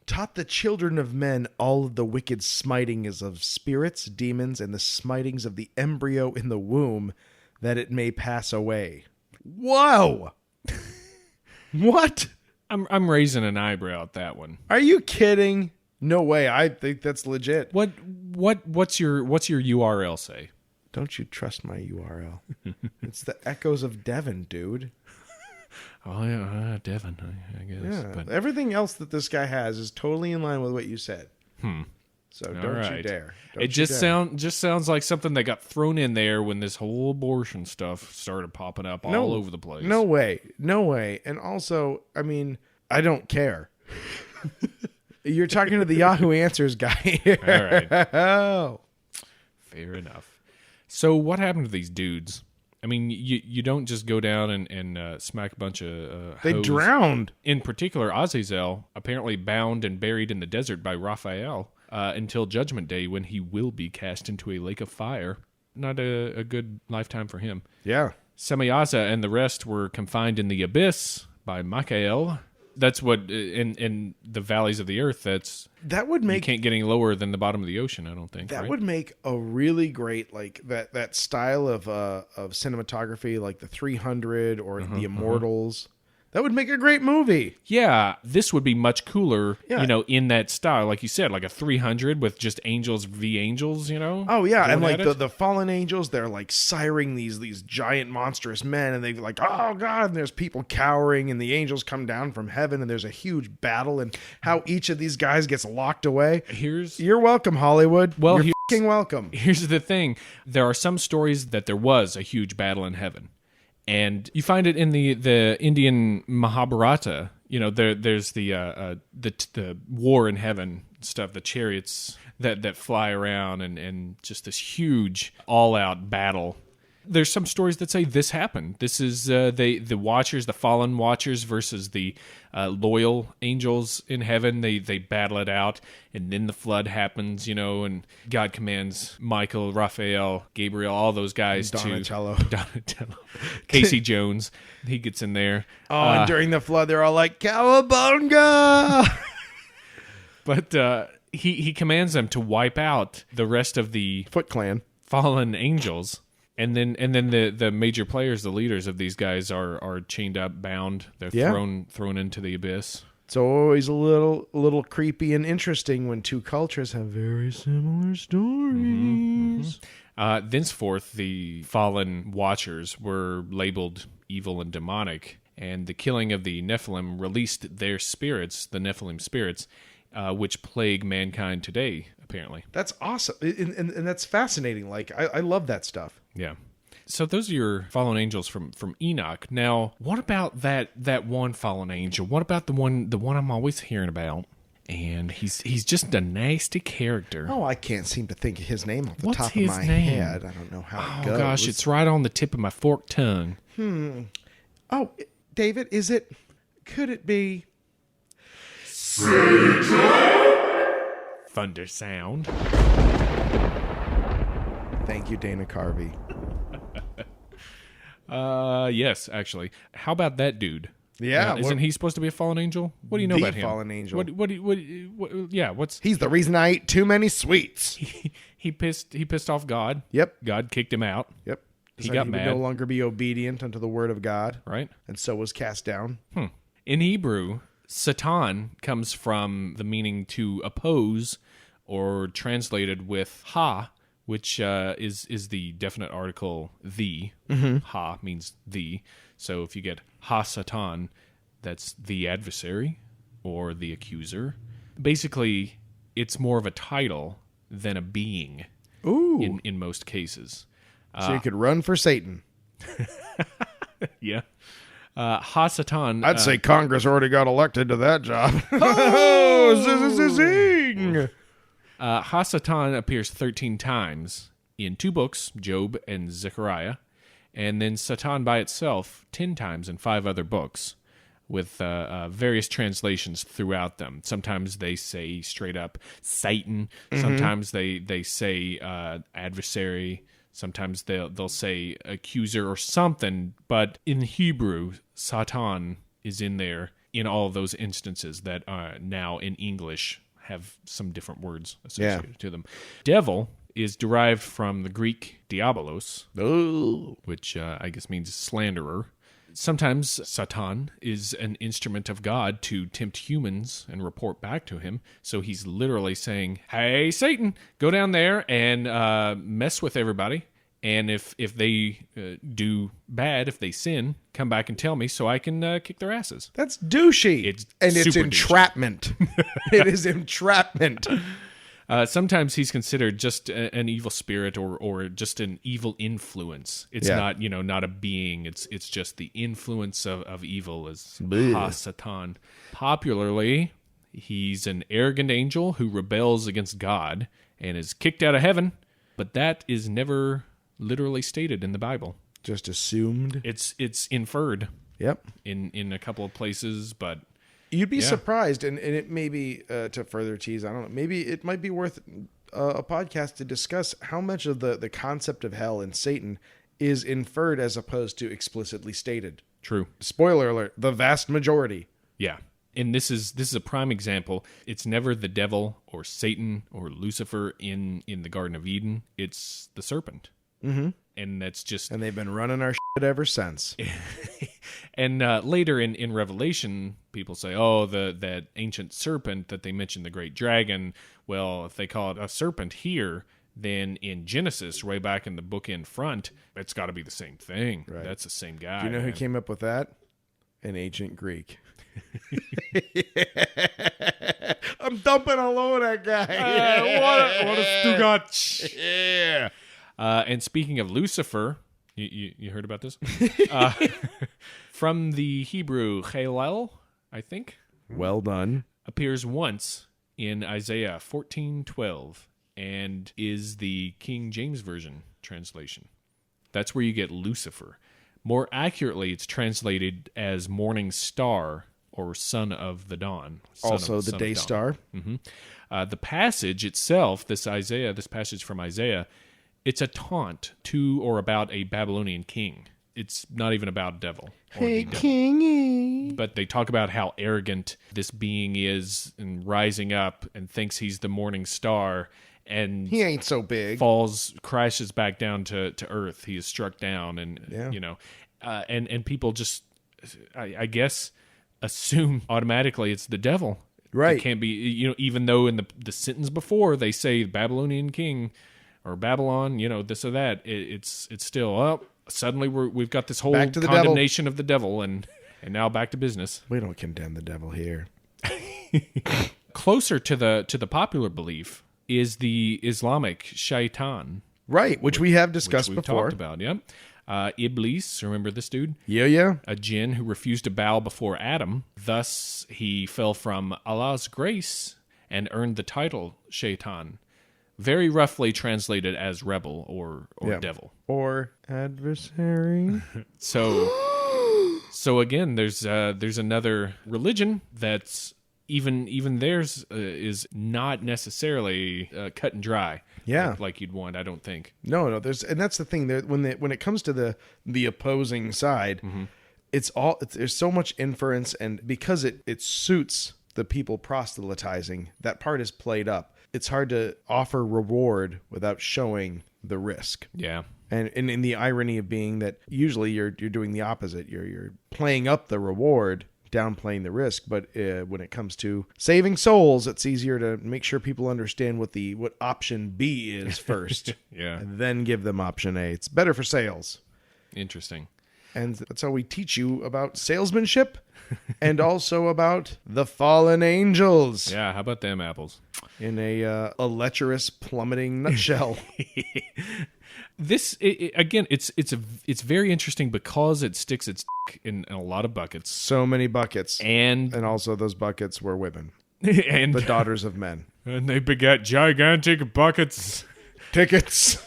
taught the children of men all of the wicked smitings of spirits, demons, and the smitings of the embryo in the womb, that it may pass away. Whoa! What?
I'm raising an eyebrow at that one.
Are you kidding? No way. I think that's legit.
What's your URL say?
Don't you trust my URL? It's the Echoes of Devon, dude.
Oh yeah, Devon, I guess.
Yeah.
But
Everything else that this guy has is totally in line with what you said. So
All
don't you
right.
dare. Don't
It
you
just
dare.
sounds like something that got thrown in there when this whole abortion stuff started popping up all over the place.
No way. No way. And also, I mean, I don't care. You're talking to the Yahoo Answers guy here.
All right.
Oh.
Fair enough. So what happened to these dudes? I mean, you don't just go down and smack a bunch of
They
hoes.
drowned.
In particular, Azazel, apparently bound and buried in the desert by Raphael until Judgment Day, when he will be cast into a lake of fire. Not a good lifetime for him.
Yeah.
Semyaza and the rest were confined in the abyss by MacLeod. That's what, in the valleys of the earth,
That would
you
make
can't get any lower than the bottom of the ocean, I don't think.
that
right?
would make a really great, like, that style of cinematography, like the 300 or the Immortals. That would make a great movie.
Yeah, this would be much cooler,
Yeah.
In that style. Like you said, like a 300 with just angels v angels,
Oh yeah, and
going
like
at it.
the fallen angels, they're like siring these giant monstrous men, and they're like, oh god, and there's people cowering, and the angels come down from heaven, and there's a huge battle, and how each of these guys gets locked away. You're welcome, Hollywood.
Well,
you're fucking welcome.
Here's the thing. There are some stories that there was a huge battle in heaven. And you find it in the Indian Mahabharata. There's the war in heaven stuff, the chariots that fly around, and just this huge all-out battle. There's some stories that say this happened. This is the Watchers, the fallen Watchers versus the loyal angels in heaven. They battle it out, and then the flood happens, and God commands Michael, Raphael, Gabriel, all those guys
Donatello.
Donatello. Casey Jones, he gets in there.
Oh, and during the flood, they're all like, Cowabunga!
But he commands them to wipe out the rest of the
Foot Clan.
fallen angels. And then the major players, the leaders of these guys are chained up, bound. They're thrown into the abyss.
It's always a little creepy and interesting when two cultures have very similar stories.
Thenceforth, the fallen Watchers were labeled evil and demonic, and the killing of the Nephilim released their spirits, the Nephilim spirits, which plague mankind today, apparently.
That's awesome, and that's fascinating. Like, I love that stuff.
Yeah. So those are your fallen angels from Enoch. Now, what about that one fallen angel? What about the one I'm always hearing about? And he's just a nasty character.
Oh, I can't seem to think of his name off the
What's
top
his
of my
name?
head. I don't know how it goes.
Oh gosh, it's right on the tip of my forked tongue.
Oh, David, could it be...
Thunder sound.
Thank you, Dana Carvey.
Yes, actually. How about that dude?
Yeah,
isn't he supposed to be a fallen angel? What do you know
The
about him?
fallen angel.
What's
He's the reason I ate too many sweets.
he pissed off God.
Yep.
God kicked him out.
Yep.
He
Said
got
would
mad.
no longer be obedient unto the word of God.
Right.
And so was cast down.
In Hebrew, Satan comes from the meaning to oppose, or translated with ha, which is the definite article the. Ha means the. So if you get ha Satan, that's the adversary or the accuser. Basically, it's more of a title than a being.
Ooh.
In most cases.
So you could run for Satan.
Yeah. Ha Satan.
I'd say Congress already got elected to that job. Oh, zing.
Ha Satan appears 13 times in 2 books, Job and Zechariah, and then Satan by itself 10 times in 5 other books, with various translations throughout them. Sometimes they say straight up Satan. Sometimes they say adversary. Sometimes they'll say accuser or something. But in Hebrew, Satan is in there in all of those instances that now in English have some different words associated to them. Devil is derived from the Greek diabolos, which I guess means slanderer. Sometimes Satan is an instrument of God to tempt humans and report back to him. So he's literally saying, hey, Satan, go down there and mess with everybody. And if they do bad, if they sin, come back and tell me so I can kick their asses.
That's douchey.
It's
it's
super douchey.
entrapment. It is entrapment.
Sometimes he's considered just an evil spirit or just an evil influence. It's not, not a being. It's just the influence of evil as Ha-Satan. Popularly, he's an arrogant angel who rebels against God and is kicked out of heaven, but that is never literally stated in the Bible.
Just assumed.
It's inferred.
Yep.
In a couple of places, but
you'd be surprised, and it may be to further tease. I don't know. Maybe it might be worth a podcast to discuss how much of the concept of hell and Satan is inferred as opposed to explicitly stated.
True.
Spoiler alert: the vast majority.
Yeah. And this is a prime example. It's never the devil or Satan or Lucifer in the Garden of Eden. It's the serpent.
Mm-hmm.
And that's just...
And they've been running our shit ever since.
And later in Revelation, people say, that ancient serpent that they mentioned, the great dragon, well, if they call it a serpent here, then in Genesis, way back in the book in front, it's got to be the same thing. Right. That's the same guy.
Do you know who came up with that? An ancient Greek. I'm dumping all over that guy.
What a Stugach.
Yeah.
And speaking of Lucifer, you heard about this? From the Hebrew, Chalel, I think.
Well done.
Appears once in Isaiah 14:12 and is the King James Version translation. That's where you get Lucifer. More accurately, it's translated as morning star or son of the dawn.
Also the day star.
Mm-hmm. The passage itself, this passage from Isaiah, it's a taunt to or about a Babylonian king. It's not even about devil.
Hey, kingy.
But they talk about how arrogant this being is and rising up and thinks he's the morning star. And
he ain't so big.
Crashes back down to earth. He is struck down, and and people just, I guess, assume automatically it's the devil.
Right?
It can't be, even though in the sentence before they say Babylonian king or Babylon, this or that. It's still suddenly we've got this whole condemnation of the devil, and now back to business.
We don't condemn the devil here.
Closer to the popular belief is the Islamic shaitan.
Right, which we have discussed
we've
before.
Talked about, yeah. Iblis, remember this dude?
Yeah.
A jinn who refused to bow before Adam. Thus, he fell from Allah's grace and earned the title shaitan. Very roughly translated as rebel or devil.
Or adversary.
So again, there's another religion that's even theirs is not necessarily cut and dry.
Yeah,
like you'd want. I don't think.
No. And that's the thing. When it comes to the opposing side, mm-hmm. There's so much inference, and because it suits the people proselytizing, that part is played up. It's hard to offer reward without showing the risk.
Yeah.
And in the irony of being that usually you're doing the opposite. You're playing up the reward, downplaying the risk. But when it comes to saving souls, it's easier to make sure people understand what option B is first.
Yeah.
And then give them option A. It's better for sales.
Interesting.
And that's how we teach you about salesmanship and also about the fallen angels.
Yeah, how about them apples?
In a lecherous, plummeting nutshell.
This again, it's very interesting because it sticks its dick in a lot of buckets.
So many buckets,
and
also those buckets were women,
and
the daughters of men,
and they begat gigantic buckets,
tickets.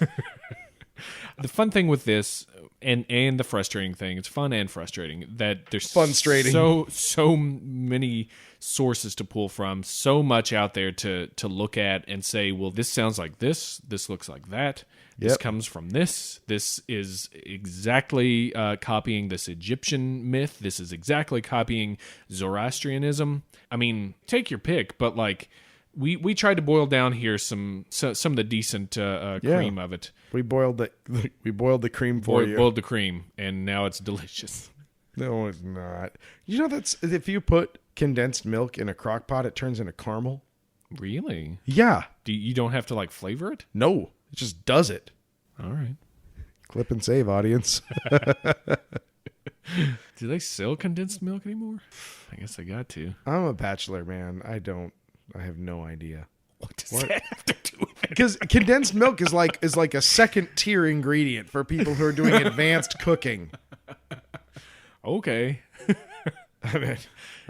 The fun thing with this, and the frustrating thing, it's fun and frustrating that there's so many sources to pull from, so much out there to look at and say, well, this sounds like this looks like that. This comes from this. This is exactly copying this Egyptian myth. This is exactly copying Zoroastrianism. I mean, take your pick, but like we tried to boil down here some of the decent cream of it.
We boiled the cream for you.
Boiled the cream, and now it's delicious.
No, it's not. You know that's if you put condensed milk in a crock pot, it turns into caramel.
Really?
Yeah.
You don't have to like flavor it?
No. It just does it.
All right.
Clip and save, audience.
Do they sell condensed milk anymore? I guess I got to.
I'm a bachelor, man. I have no idea.
What does that have to do with it?
Because condensed milk is like a second tier ingredient for people who are doing advanced cooking.
Okay.
I mean,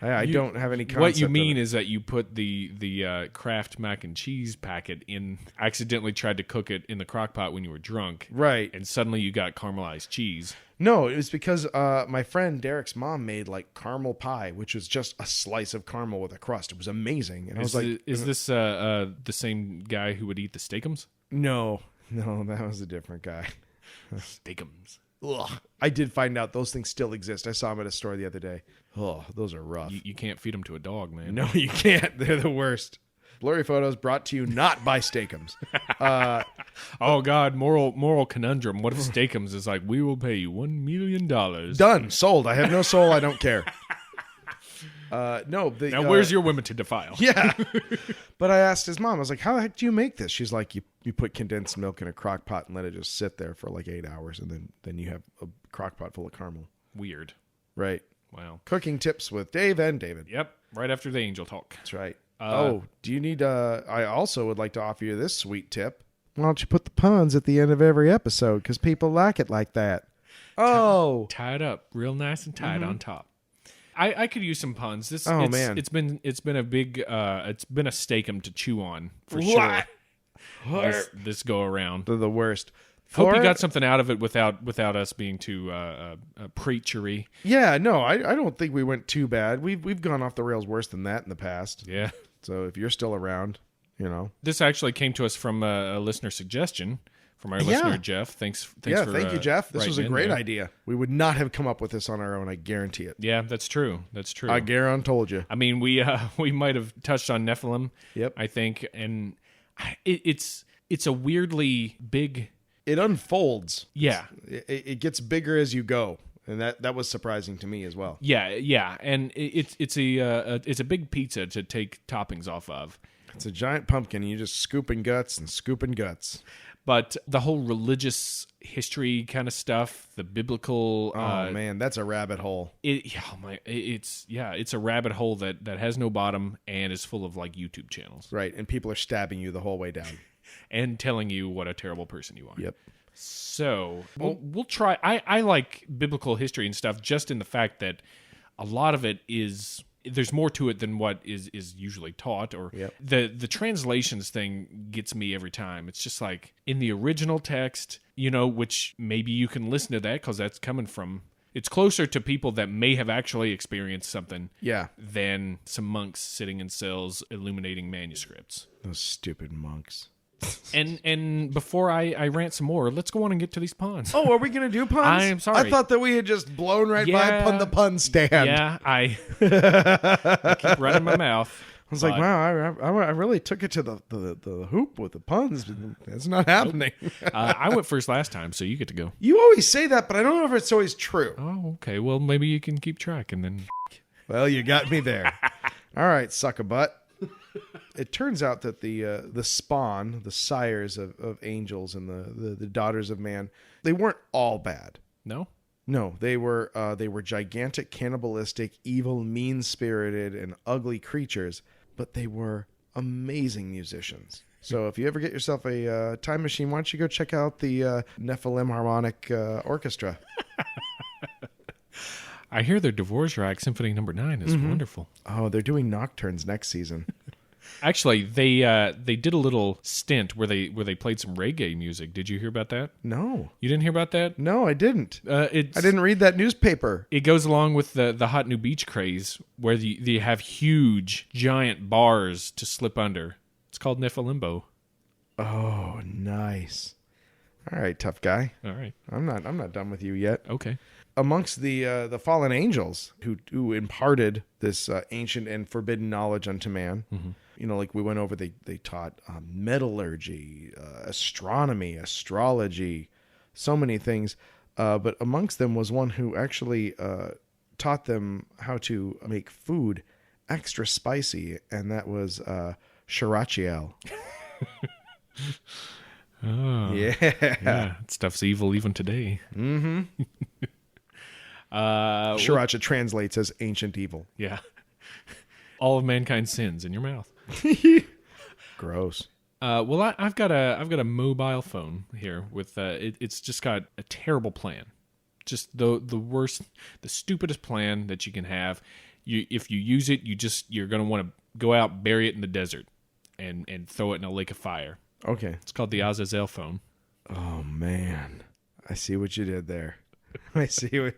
I don't have any concept.
What you
of
mean
it.
is that you put the Kraft mac and cheese packet in, accidentally tried to cook it in the crock pot when you were drunk.
Right.
And suddenly you got caramelized cheese.
No, it was because my friend Derek's mom made like caramel pie, which was just a slice of caramel with a crust. It was amazing. And I was like,
Is this the same guy who would eat the steakums?
no, that was a different guy.
Steakums.
Ugh. I did find out those things still exist. I saw them at a store the other day. Oh, those are rough.
You can't feed them to a dog, man.
No, you can't. They're the worst. Blurry Photos brought to you not by Steakums.
Oh God, moral conundrum. What if Steakums is like, we will pay you $1 million?
Done. Sold. I have no soul. I don't care. No.
Now where's your women to defile?
Yeah. But I asked his mom, I was like, how the heck do you make this? She's like, you put condensed milk in a crock pot and let it just sit there for like 8 hours, and then you have a crock pot full of caramel.
Weird.
Right.
Wow.
Cooking tips with Dave and David.
Yep. Right after the angel talk.
That's right. Do you need I also would like to offer you this sweet tip. Why don't you put the puns at the end of every episode? Because people like it like that. Oh.
Tied up real nice and tied on top. I could use some puns.
Man.
It's been a big it's been a steakum to chew on for
What?
sure. This go around.
They're the worst.
Hope
Flora-
you got something out of it without us being too preachery.
Yeah, no, I don't think we went too bad. We've gone off the rails worse than that in the past.
Yeah.
So if you're still around,
This actually came to us from a listener suggestion from our listener Jeff. Thanks for
thank you, Jeff. This was a
writing in
great
there.
idea. We would not have come up with this on our own. I guarantee it.
Yeah, that's true. That's true.
I guarantee told you.
I mean, we might have touched on Nephilim.
Yep.
I think, and it's a weirdly big.
It unfolds.
Yeah.
It gets bigger as you go, and that was surprising to me as well.
Yeah, and it's a big pizza to take toppings off of.
It's a giant pumpkin, and you're just scooping guts and scooping guts.
But the whole religious history kind of stuff, the biblical,
Oh man, that's a rabbit hole.
it's a rabbit hole that has no bottom and is full of like YouTube channels
Right, and people are stabbing you the whole way down.
and telling you what a terrible person you are.
Yep.
So we'll try. I like biblical history and stuff just in the fact that a lot of it is. There's more to it than what is usually taught, or
Yep.
the translations thing gets me every time. It's just like in the original text, which maybe you can listen to that because that's coming from. It's closer to people that may have actually experienced something,
Yeah.
than some monks sitting in cells illuminating manuscripts.
Those stupid monks.
And before I rant some more, let's go on and get to these puns.
Oh, are we going to do puns?
I am sorry.
I thought that we had just blown right
Yeah.
by the pun stand.
Yeah, I keep running my mouth.
I was like, wow, I really took it to the hoop with the puns. It's not happening.
I went first last time, so you get to go.
You always say that, but I don't know if it's always true.
Oh, okay. Well, maybe you can keep track and then.
Well, you got me there. All right, suck a butt. It turns out that the spawn, the sires of angels and the daughters of man, they weren't all bad.
No?
No, they were gigantic, cannibalistic, evil, mean-spirited, and ugly creatures, but they were amazing musicians. So if you ever get yourself a time machine, why don't you go check out the Nephilim Harmonic Orchestra?
I hear their Dvorak Symphony No. 9 is wonderful.
Oh, they're doing nocturnes next season.
Actually, they did a little stint where they played some reggae music. Did you hear about that?
No.
You didn't hear about that?
No, I didn't. I
I
didn't read that newspaper.
It goes along with the hot new beach craze, where they have huge, giant bars to slip under. It's called Nephilimbo.
Oh, nice. All right, tough guy.
All right.
I'm not done with you yet.
Okay.
Amongst the fallen angels who imparted this ancient and forbidden knowledge unto man, like we went over, they taught metallurgy, astronomy, astrology, so many things. But amongst them was one who actually taught them how to make food extra spicy, and that was Shirachiel.
Oh,
Yeah.
that stuff's evil even today.
Sriracha translates as ancient evil.
Yeah. All of mankind's sins in your mouth.
Gross.
Well, I've got a mobile phone here with it's just got a terrible plan, just the worst, the stupidest plan that you can have. If you use it, you're gonna want to go out, bury it in the desert, and throw it in a lake of fire.
Okay.
It's called the Azazel phone.
Oh man, I see what you did there. I see what.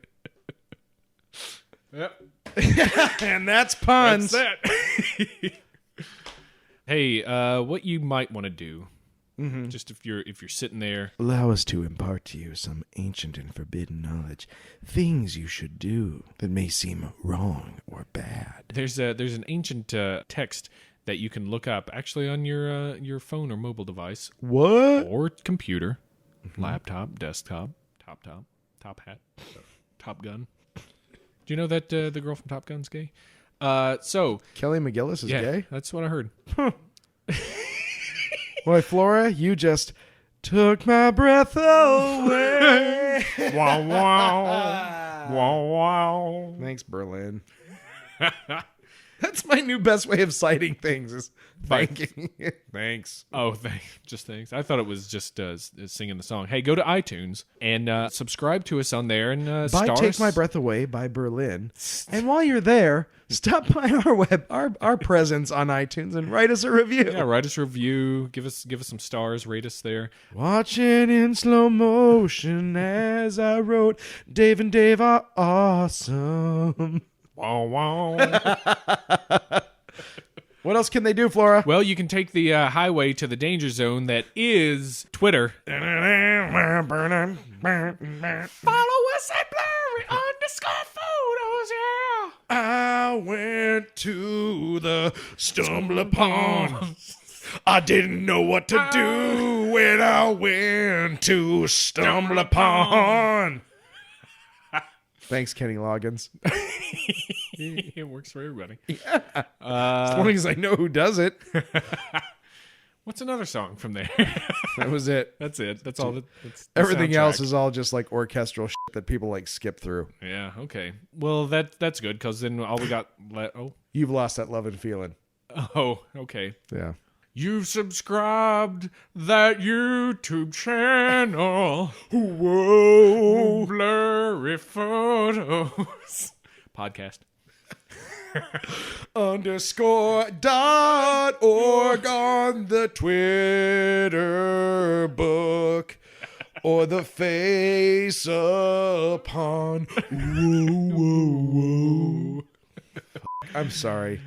Yep.
And that's puns.
That's that. Hey, what you might want to do, just if you're sitting there.
Allow us to impart to you some ancient and forbidden knowledge, things you should do that may seem wrong or bad.
There's an ancient text that you can look up actually on your phone or mobile device.
What?
Or computer, laptop, desktop, top hat, Top Gun. Do you know that the girl from Top Gun's gay? So
Kelly McGillis is gay?
That's what I heard.
Boy, Flora, you just took my breath away.
Wow, wow. Wow, wow.
Thanks, Berlin. That's my new best way of citing things is thanking.
Thanks.
Oh, just thanks. I thought it was just singing the song. Hey, go to iTunes and subscribe to us on there and
Buy
star
Take
us.
My Breath Away by Berlin. And while you're there, stop by our presence on iTunes and write us a review.
Yeah, write us a review. Give us some stars. Rate us there.
Watching in slow motion as I wrote, Dave and Dave are awesome.
Wow, wow.
What else can they do, Flora?
Well, you can take the highway to the danger zone that is Twitter. Follow us at Blurry_Photos, yeah.
I went to the stumble upon. I didn't know what to do when I went to stumble upon. Thanks, Kenny Loggins.
It works for everybody.
As long as I know who does it.
What's another song from there?
That was it.
That's it. That's all. That's the
Everything else
soundtrack.
is all just like orchestral shit that people like skip through.
Yeah. Okay. Well, that's good because then all we got.
You've lost that love and feeling.
Oh. Okay.
Yeah.
You've subscribed that YouTube channel. Whoa. Blurry Photos. Podcast.
_.org on the Twitter book or the face upon. Whoa. I'm sorry.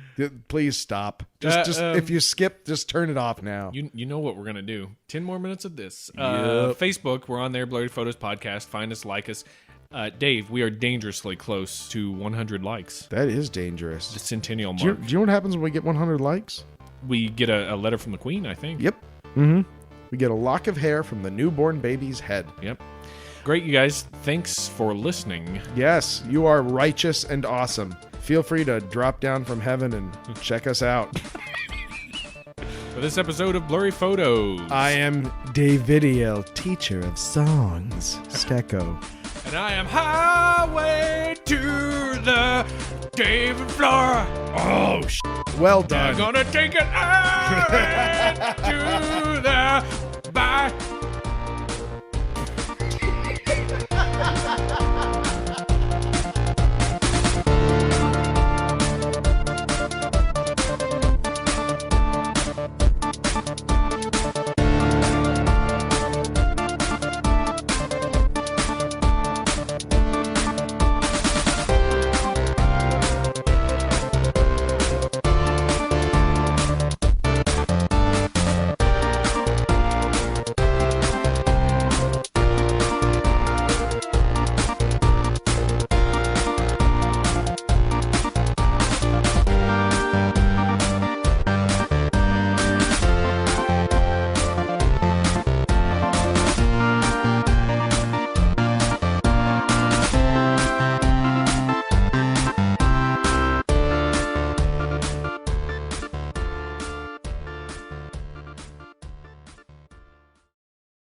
Please stop. Just if you skip, just turn it off now.
You know what we're gonna do? 10 more minutes of this.
Yep.
Facebook, we're on there. Blurry Photos Podcast. Find us, like us. Dave, we are dangerously close to 100 likes.
That is dangerous.
The centennial
Do you
mark.
know what happens when we get 100 likes?
We get a letter from the Queen, I think.
Yep. Mm-hmm. We get a lock of hair from the newborn baby's head.
Yep. Great, you guys. Thanks for listening.
Yes, you are righteous and awesome. Feel free to drop down from heaven and check us out.
For this episode of Blurry Photos.
I am Davidiel, teacher of songs, Stecco.
And I am Highway to the Dave and Flora.
Oh, well done.
I'm gonna take it out to the bye.